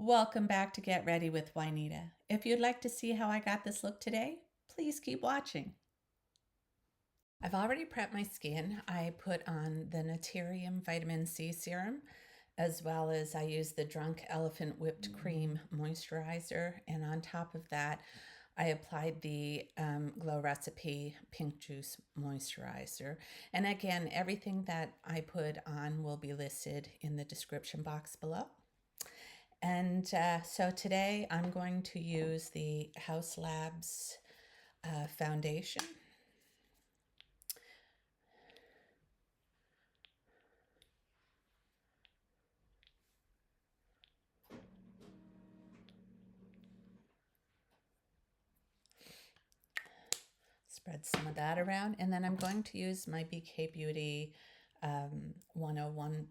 Welcome back to Get Ready with Juanita. If you'd like to see how I got this look today, please keep watching. I've already prepped my skin. I put on the Naturium Vitamin C Serum, as well as I use the Drunk Elephant Whipped Cream Moisturizer. And on top of that, I applied the Glow Recipe Pink Juice Moisturizer. And again, everything that I put on will be listed in the description box below. And so today I'm going to use the House Labs foundation. Spread some of that around. And then I'm going to use my BK Beauty 101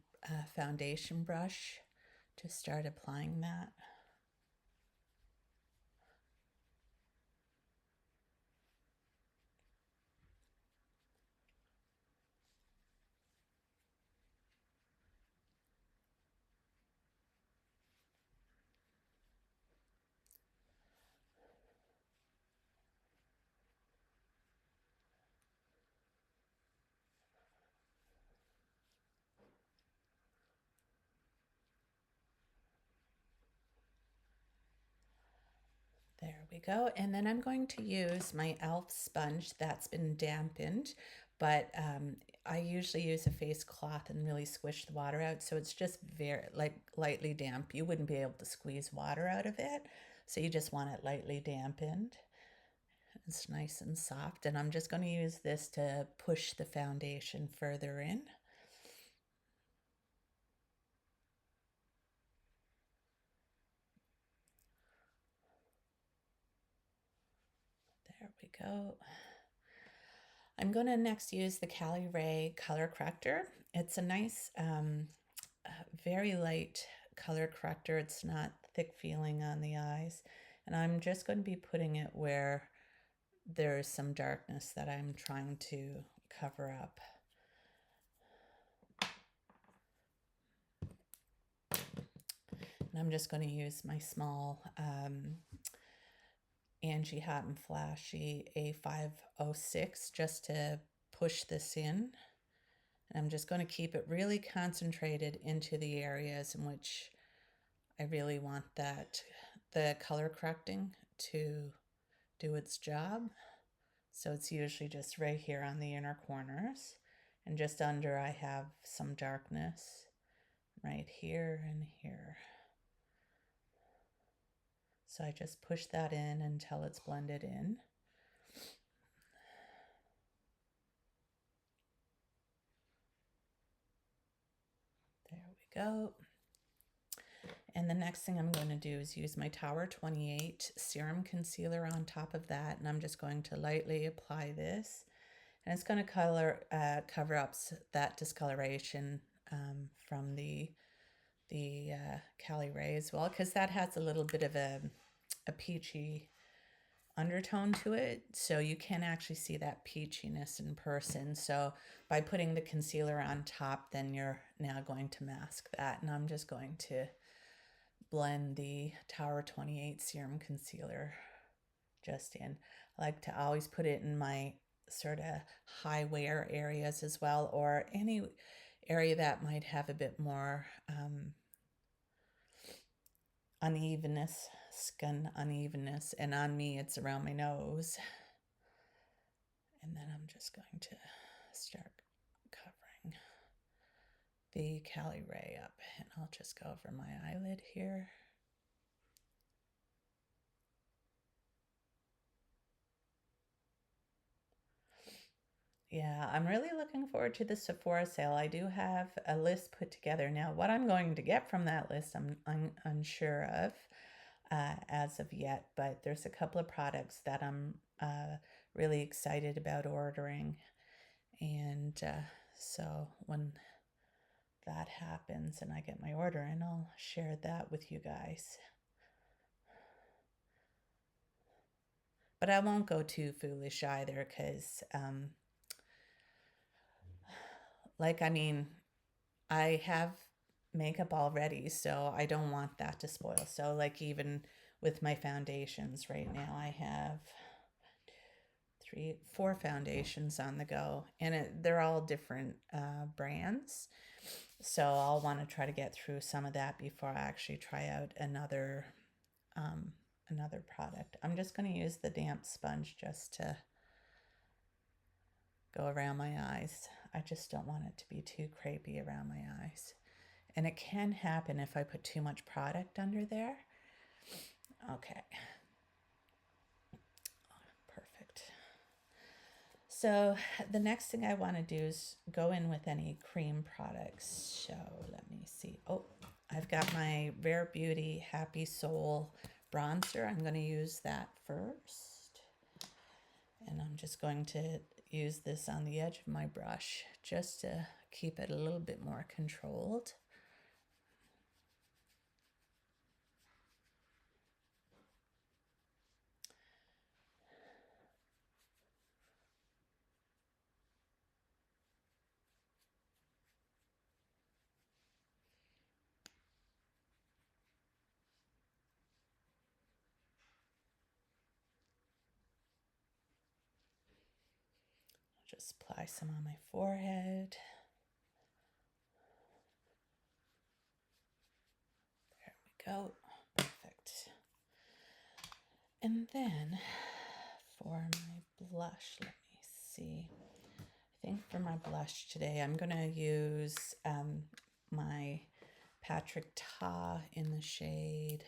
foundation brush to start applying that. There we go. And then I'm going to use my e.l.f. sponge that's been dampened, but I usually use a face cloth and really squish the water out. So it's just very lightly damp. You wouldn't be able to squeeze water out of it. So you just want it lightly dampened. It's nice and soft. And I'm just going to use this to push the foundation further in. There we go. I'm going to next use the Cali Ray Color Corrector. It's a nice, very light color corrector. It's not thick feeling on the eyes. And I'm just going to be putting it where there's some darkness that I'm trying to cover up. And I'm just going to use my small Angie Hot and Flashy A506 just to push this in. And I'm just going to keep it really concentrated into the areas in which I really want the color correcting to do its job. So it's usually just right here on the inner corners. And just under I have some darkness right here and here. So I just push that in until it's blended in. There we go. And the next thing I'm going to do is use my Tower 28 Serum Concealer on top of that. And I'm just going to lightly apply this. And it's going to cover up that discoloration from the Cali Ray as well, because that has a little bit of a peachy undertone to it, so you can actually see that peachiness in person. So by putting the concealer on top, then you're now going to mask that. And I'm just going to blend the Tower 28 Serum Concealer just in. I like to always put it in my sort of high wear areas as well, or any area that might have a bit more unevenness, skin unevenness, and on me it's around my nose. And then I'm just going to start covering the Cali Ray up, and I'll just go over my eyelid here. Yeah, I'm really looking forward to the Sephora sale. I do have a list put together. Now, what I'm going to get from that list, I'm unsure of as of yet, but there's a couple of products that I'm really excited about ordering. And so when that happens and I get my order in, I'll share that with you guys. But I won't go too foolish either, because I have makeup already, so I don't want that to spoil. So like even with my foundations right now, I have 4 foundations on the go, and they're all different brands. So I'll want to try to get through some of that before I actually try out another product. I'm just going to use the damp sponge just to go around my eyes. I just don't want it to be too crepey around my eyes. And it can happen if I put too much product under there. Okay. Perfect. So the next thing I want to do is go in with any cream products. So let me see. Oh, I've got my Rare Beauty Happy Soul bronzer. I'm going to use that first. And I'm just going to use this on the edge of my brush just to keep it a little bit more controlled. Just apply some on my forehead. There we go. Perfect. And then for my blush, let me see. I think for my blush today, I'm going to use my Patrick Ta in the shade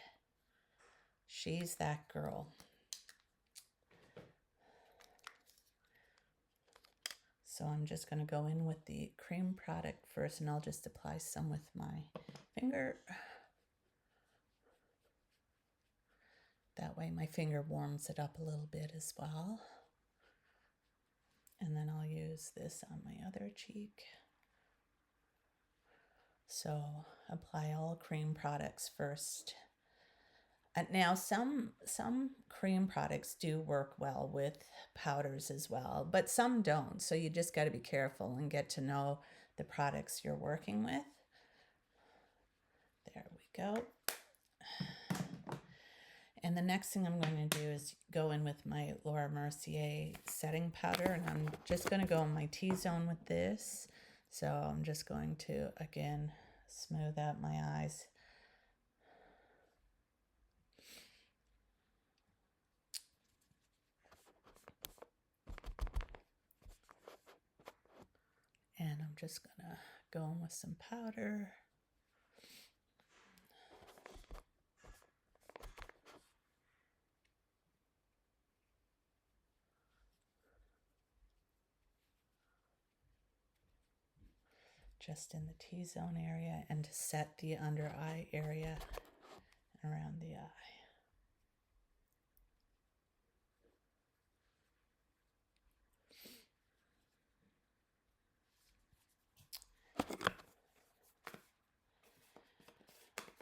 She's That Girl. So I'm just going to go in with the cream product first, and I'll just apply some with my finger. That way my finger warms it up a little bit as well. And then I'll use this on my other cheek. So apply all cream products first. Now some cream products do work well with powders as well, but some don't. So you just got to be careful and get to know the products you're working with. There we go. And the next thing I'm going to do is go in with my Laura Mercier setting powder, and I'm just going to go in my T-zone with this. So I'm just going to, again, smooth out my eyes. And I'm just going to go in with some powder. Just in the T-zone area, and to set the under eye area around the eye.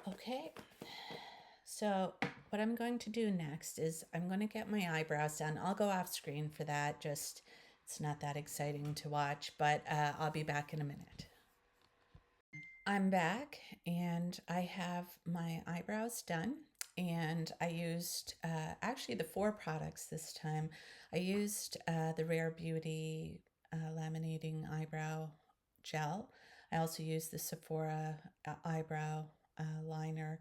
Okay, so what I'm going to do next is I'm going to get my eyebrows done. I'll go off screen for that, just it's not that exciting to watch, but I'll be back in a minute. I'm back and I have my eyebrows done, and I used actually the 4 products this time. I used the Rare Beauty laminating eyebrow gel. I also used the Sephora eyebrow liner,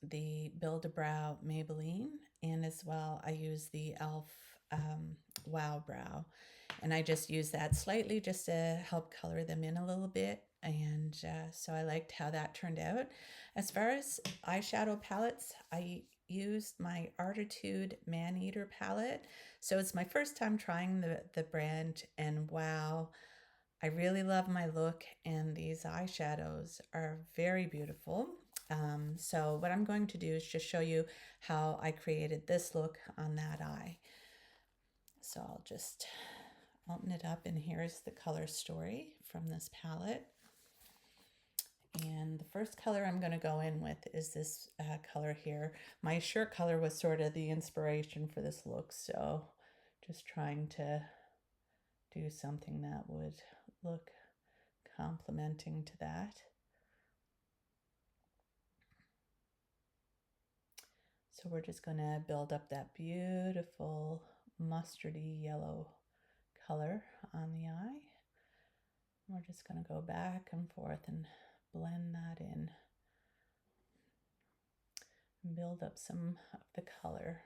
the Build-A-Brow Maybelline, and as well I used the e.l.f. Wow Brow. And I just used that slightly just to help color them in a little bit. And so I liked how that turned out. As far as eyeshadow palettes, I used my Arttitude Maneater palette. So it's my first time trying the brand, and wow, I really love my look, and these eyeshadows are very beautiful. So what I'm going to do is just show you how I created this look on that eye. So I'll just open it up, and here's the color story from this palette. And the first color I'm going to go in with is this color here. My shirt color was sort of the inspiration for this look, so just trying to do something that would look complementing to that. So we're just going to build up that beautiful mustardy yellow color on the eye. We're just going to go back and forth and blend that in. And build up some of the color.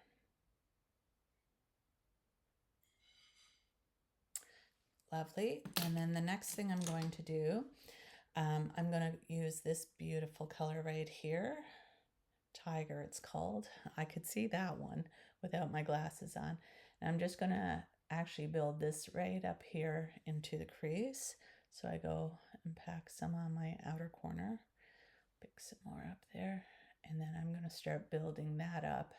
Lovely. And then the next thing I'm going to do, I'm going to use this beautiful color right here. Tiger, it's called. I could see that one without my glasses on. And I'm just going to actually build this right up here into the crease. So I go and pack some on my outer corner, pick some more up there, and then I'm going to start building that up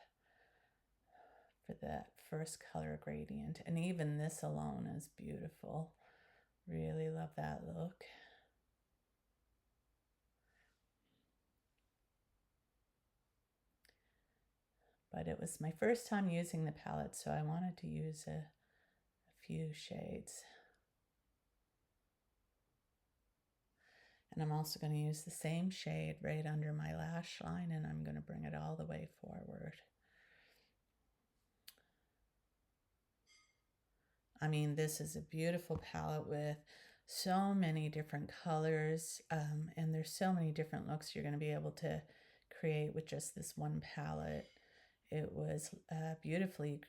for that first color gradient. And even this alone is beautiful. Really love that look. But it was my first time using the palette, so I wanted to use a few shades. And I'm also going to use the same shade right under my lash line, and I'm going to bring it all the way forward. I mean, this is a beautiful palette with so many different colors, and there's so many different looks you're going to be able to create with just this one palette. It was beautifully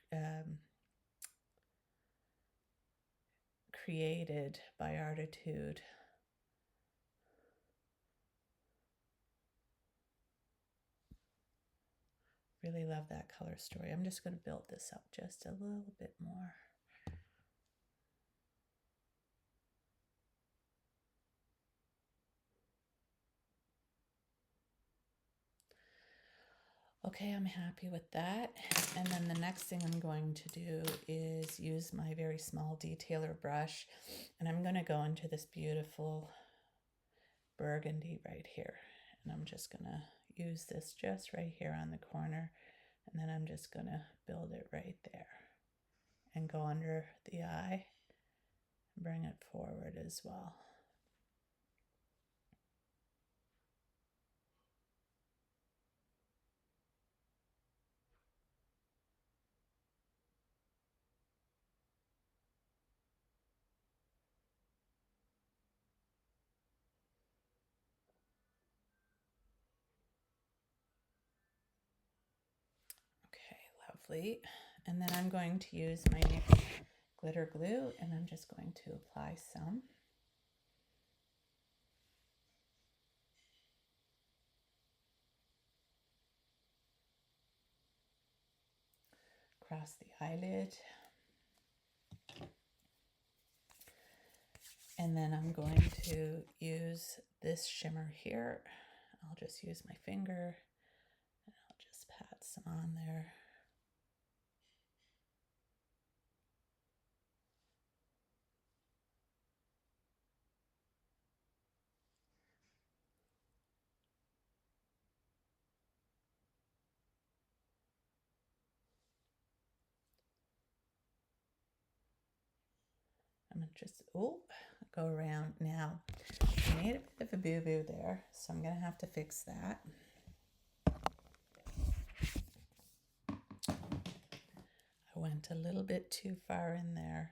created by Arttitude. Really love that color story. I'm just going to build this up just a little bit more. Okay, I'm happy with that. And then the next thing I'm going to do is use my very small detailer brush, and I'm going to go into this beautiful burgundy right here. And I'm just going to use this just right here on the corner, and then I'm just going to build it right there and go under the eye and bring it forward as well. Lovely. And then I'm going to use my NYX glitter glue, and I'm just going to apply some. Across the eyelid. And then I'm going to use this shimmer here. I'll just use my finger and I'll just pat some on there. I'm going to just, go around. Now, I made a bit of a boo-boo there, so I'm going to have to fix that. I went a little bit too far in there.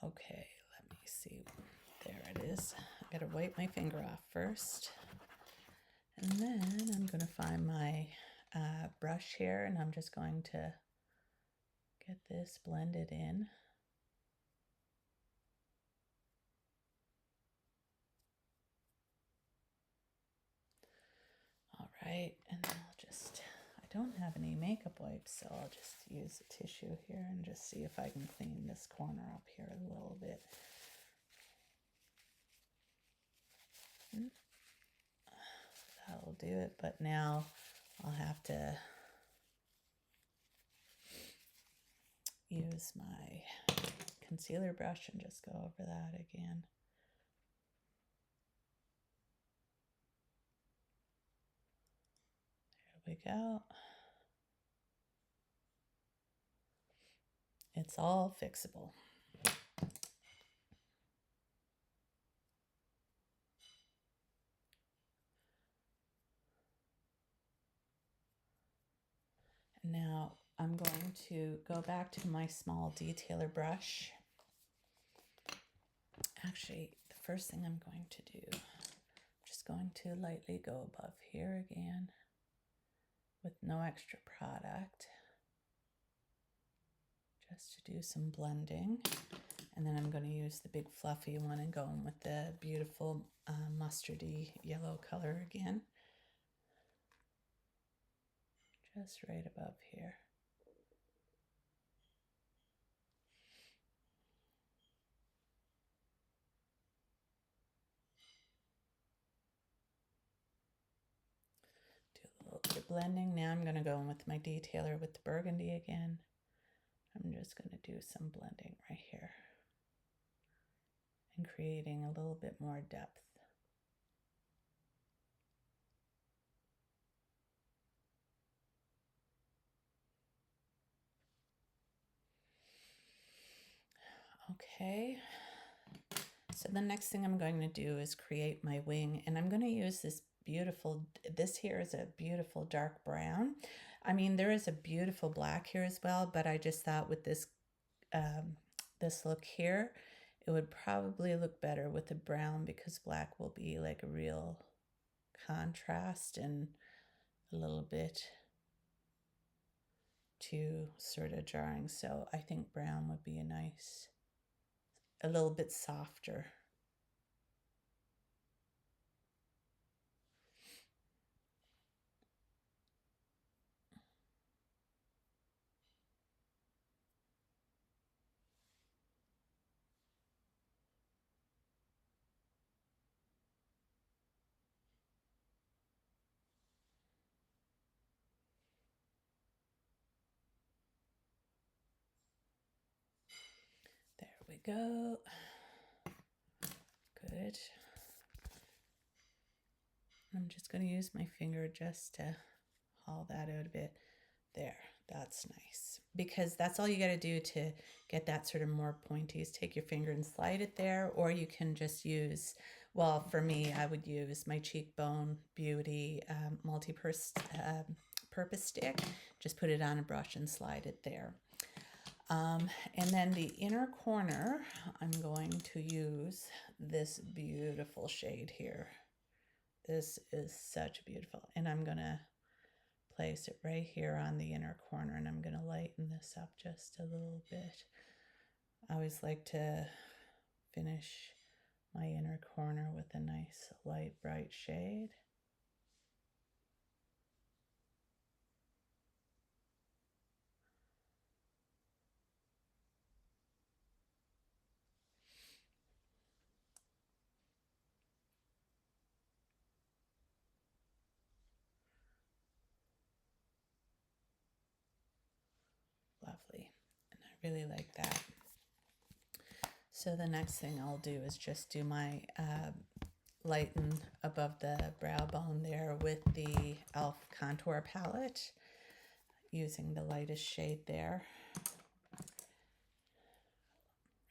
Okay, let me see. There it is. I got to wipe my finger off first. And then I'm going to find my brush here, and I'm just going to get this blended in. All right, and I'll just, I don't have any makeup wipes, so I'll just use a tissue here and just see if I can clean this corner up here a little bit. That'll do it, but now I'll have to use my concealer brush and just go over that again. There we go. It's all fixable. Now I'm going to go back to my small detailer brush. Actually, the first thing I'm going to do, I'm just going to lightly go above here again with no extra product, just to do some blending. And then I'm going to use the big fluffy one and go in with the beautiful mustardy yellow color again, just right above here. Do a little bit of blending. Now I'm going to go in with my detailer with the burgundy again. I'm just going to do some blending right here and creating a little bit more depth. Okay, so the next thing I'm going to do is create my wing, and I'm going to use this here is a beautiful dark brown. I mean, there is a beautiful black here as well, but I just thought with this this look here, it would probably look better with the brown because black will be like a real contrast and a little bit too sort of jarring. So I think brown would be a little bit softer. There we go. Good. I'm just going to use my finger just to haul that out a bit. There, that's nice. Because that's all you got to do to get that sort of more pointy is take your finger and slide it there, or you can just use, well, for me, I would use my Cheekbone Beauty multi-purpose stick. Just put it on a brush and slide it there. And then the inner corner, I'm going to use this beautiful shade here. This is such beautiful. And I'm going to place it right here on the inner corner, and I'm going to lighten this up just a little bit. I always like to finish my inner corner with a nice light bright shade. Lovely. And I really like that. So the next thing I'll do is just do my lighten above the brow bone there with the e.l.f. contour palette, using the lightest shade there,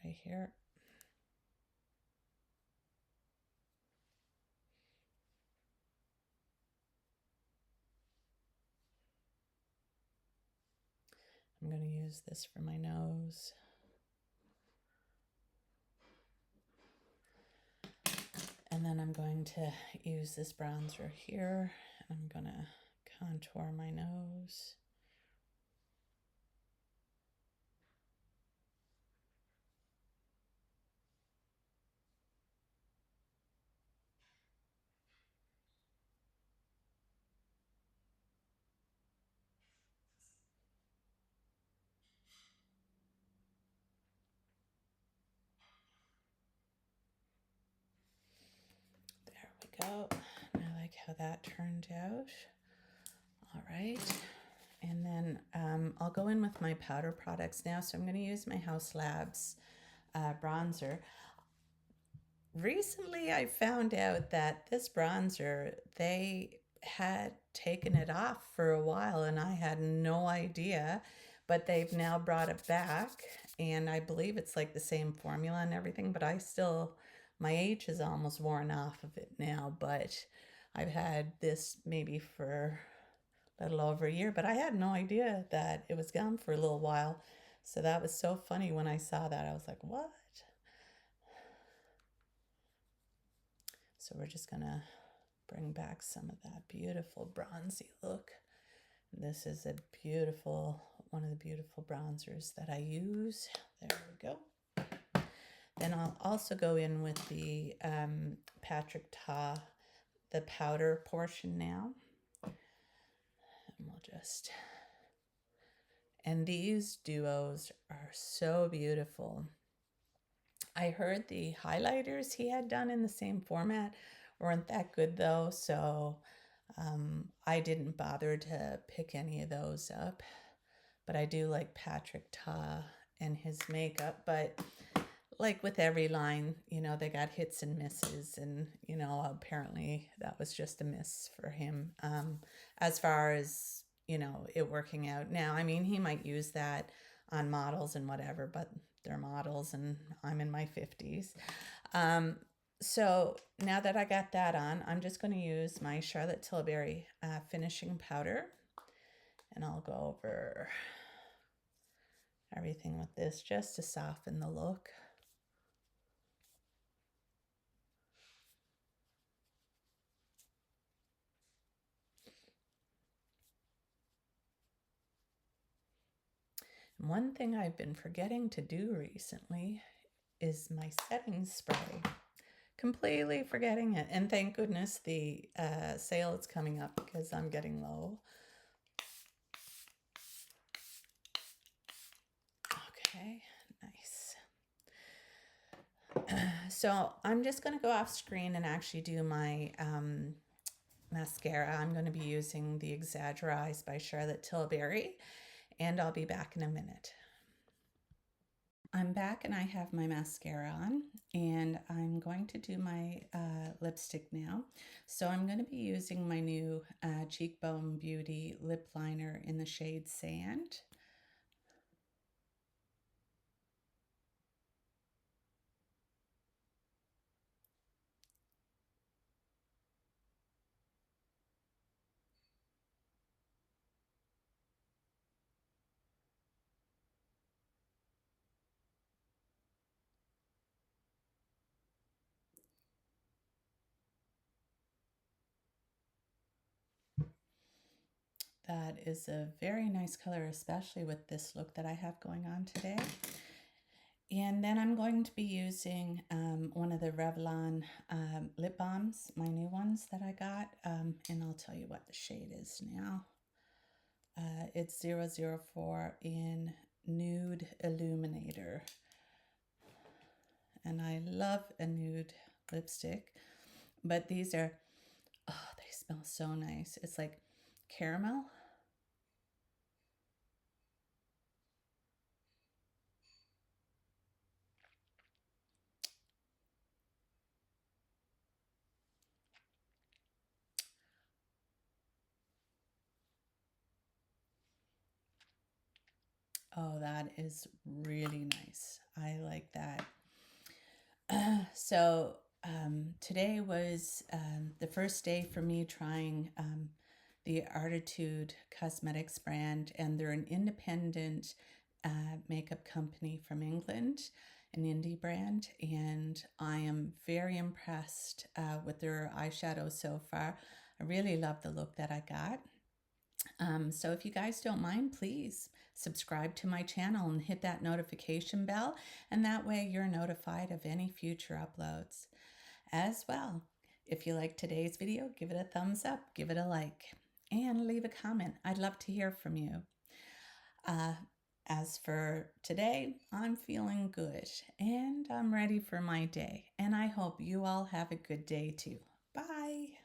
right here. I'm going to use this for my nose. And then I'm going to use this bronzer here. I'm going to contour my nose. There we go. I like how that turned out. All right. And then I'll go in with my powder products now. So I'm going to use my House Labs bronzer. Recently, I found out that this bronzer, they had taken it off for a while and I had no idea, but they've now brought it back. And I believe it's like the same formula and everything, but my age is almost worn off of it now, but I've had this maybe for a little over a year, but I had no idea that it was gone for a little while. So that was so funny when I saw that. I was like, what? So we're just gonna bring back some of that beautiful bronzy look. This is a beautiful, one of the beautiful bronzers that I use. There we go. Then I'll also go in with the Patrick Ta, the powder portion now. And we'll just, and these duos are so beautiful. I heard the highlighters he had done in the same format weren't that good though, so I didn't bother to pick any of those up. But I do like Patrick Ta and his makeup, but like with every line, you know, they got hits and misses, and you know, apparently that was just a miss for him. As far as, you know, it working out now, I mean, he might use that on models and whatever, but they're models and I'm in my 50s. So now that I got that on, I'm just going to use my Charlotte Tilbury finishing powder, and I'll go over everything with this just to soften the look. One thing I've been forgetting to do recently is my setting spray. Completely forgetting it. And thank goodness the sale is coming up because I'm getting low. Okay, nice. So I'm just going to go off screen and actually do my mascara. I'm going to be using the Exaggerize by Charlotte Tilbury, and I'll be back in a minute. I'm back and I have my mascara on, and I'm going to do my lipstick now. So I'm going to be using my new Cheekbone Beauty lip liner in the shade Sand. That is a very nice color, especially with this look that I have going on today. And then I'm going to be using one of the Revlon lip balms, my new ones that I got. And I'll tell you what the shade is now. It's 004 in Nude Illuminator. And I love a nude lipstick. But these are, oh, they smell so nice. It's like caramel. Oh, that is really nice. I like that. So today was the first day for me trying the Arttitude Cosmetics brand, and they're an independent makeup company from England, an indie brand, and I am very impressed with their eyeshadow so far. I really love the look that I got. So if you guys don't mind, please subscribe to my channel and hit that notification bell, and that way you're notified of any future uploads. As well, if you like today's video, give it a thumbs up, give it a like, and leave a comment. I'd love to hear from you. As for today, I'm feeling good and I'm ready for my day, and I hope you all have a good day too. Bye.